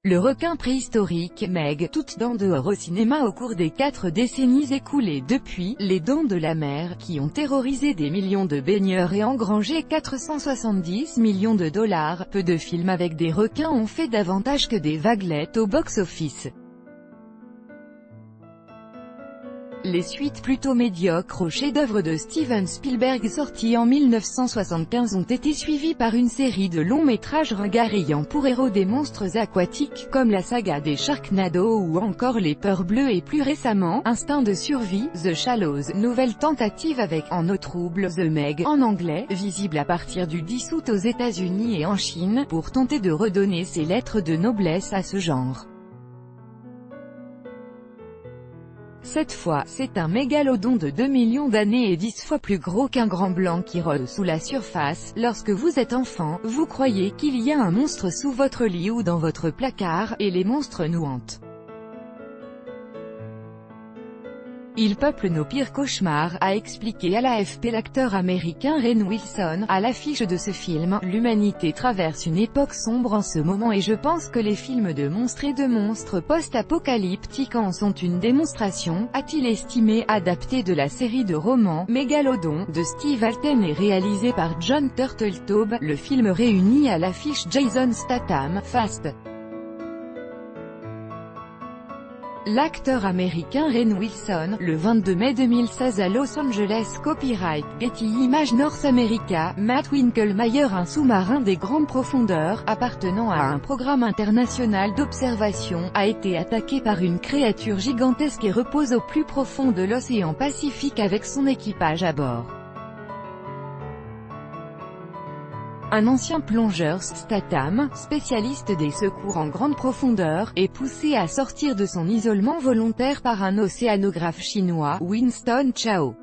Le requin préhistorique, Meg, toutes dents dehors au cinéma au cours des 4 décennies écoulées depuis, Les Dents de la Mer, qui ont terrorisé des millions de baigneurs et engrangé 470 millions de dollars. Peu de films avec des requins ont fait davantage que des vaguelettes au box-office. Les suites plutôt médiocres au chef-d'œuvre de Steven Spielberg sorti en 1975 ont été suivies par une série de longs métrages ringards ayant pour héros des monstres aquatiques, comme la saga des Sharknado ou encore Les Peurs Bleues et plus récemment, Instinct de survie, The Shallows, nouvelle tentative avec, en eau trouble, The Meg, en anglais, visible à partir du 10 août aux États-Unis et en Chine, pour tenter de redonner ses lettres de noblesse à ce genre. Cette fois, c'est un mégalodon de 2 millions d'années et 10 fois plus gros qu'un grand blanc qui rôde sous la surface. Lorsque vous êtes enfant, vous croyez qu'il y a un monstre sous votre lit ou dans votre placard, et les monstres nous hantent. Ils peuplent nos pires cauchemars, a expliqué à l'AFP l'acteur américain Rainn Wilson. À l'affiche de ce film, l'humanité traverse une époque sombre en ce moment et je pense que les films de monstres et de monstres post-apocalyptiques en sont une démonstration, a-t-il estimé. Adapté de la série de romans Mégalodon, de Steve Alten et réalisé par Jon Turteltaub, le film réunit à l'affiche Jason Statham, Fast. L'acteur américain Rainn Wilson, le 22 mai 2016 à Los Angeles. Copyright Getty Images North America. Matt Winkelmeyer, un sous-marin des grandes profondeurs, appartenant à un programme international d'observation, a été attaqué par une créature gigantesque et repose au plus profond de l'océan Pacifique avec son équipage à bord. Un ancien plongeur, Statham, spécialiste des secours en grande profondeur, est poussé à sortir de son isolement volontaire par un océanographe chinois, Winston Chao.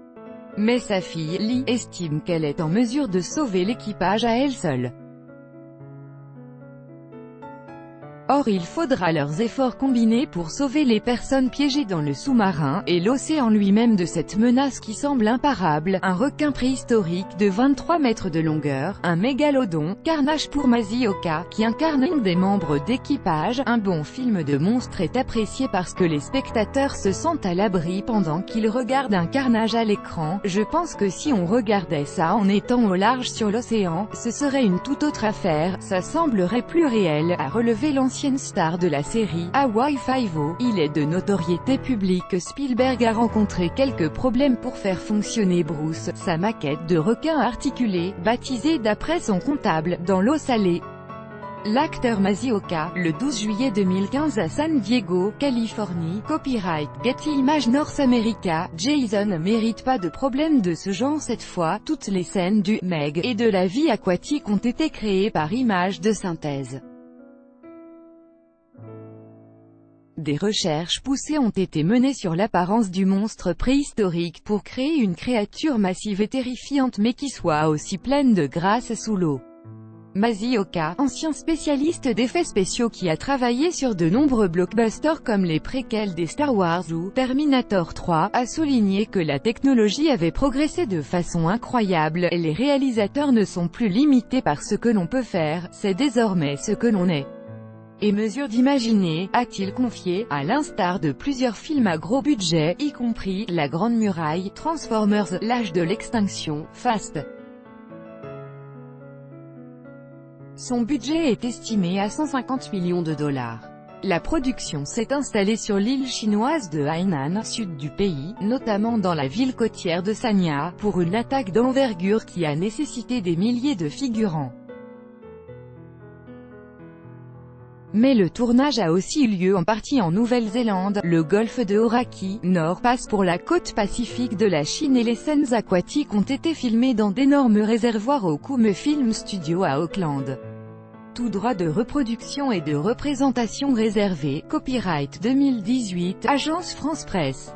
Mais sa fille, Lee, estime qu'elle est en mesure de sauver l'équipage à elle seule. Or il faudra leurs efforts combinés pour sauver les personnes piégées dans le sous-marin, et l'océan lui-même de cette menace qui semble imparable. Un requin préhistorique de 23 mètres de longueur, un mégalodon, carnage pour Masioka, qui incarne un des membres d'équipage. Un bon film de monstre est apprécié parce que les spectateurs se sentent à l'abri pendant qu'ils regardent un carnage à l'écran. Je pense que si on regardait ça en étant au large sur l'océan, ce serait une toute autre affaire, ça semblerait plus réel, a relevé l'ancien star de la série, Hawaii Five-O. Il est de notoriété publique. Spielberg a rencontré quelques problèmes pour faire fonctionner Bruce, sa maquette de requin articulé, baptisée d'après son comptable, dans l'eau salée. L'acteur Masioka, le 12 juillet 2015 à San Diego, Californie. Copyright Getty Images North America. Jason ne mérite pas de problème de ce genre cette fois. Toutes les scènes du Meg et de la vie aquatique ont été créées par Images de synthèse. Des recherches poussées ont été menées sur l'apparence du monstre préhistorique pour créer une créature massive et terrifiante mais qui soit aussi pleine de grâce sous l'eau. Masioka, ancien spécialiste d'effets spéciaux qui a travaillé sur de nombreux blockbusters comme les préquels des Star Wars ou Terminator 3, a souligné que la technologie avait progressé de façon incroyable et les réalisateurs ne sont plus limités par ce que l'on peut faire, c'est désormais ce que l'on est. Et mesure d'imaginer, a-t-il confié, à l'instar de plusieurs films à gros budget, y compris La Grande Muraille, Transformers, L'Âge de l'Extinction, Fast. Son budget est estimé à 150 millions de dollars. La production s'est installée sur l'île chinoise de Hainan, sud du pays, notamment dans la ville côtière de Sanya, pour une attaque d'envergure qui a nécessité des milliers de figurants. Mais le tournage a aussi eu lieu en partie en Nouvelle-Zélande. Le golfe de Hauraki, Nord, passe pour la côte pacifique de la Chine et les scènes aquatiques ont été filmées dans d'énormes réservoirs au Kume Film Studio à Auckland. Tout droit de reproduction et de représentation réservé. Copyright 2018, Agence France Presse.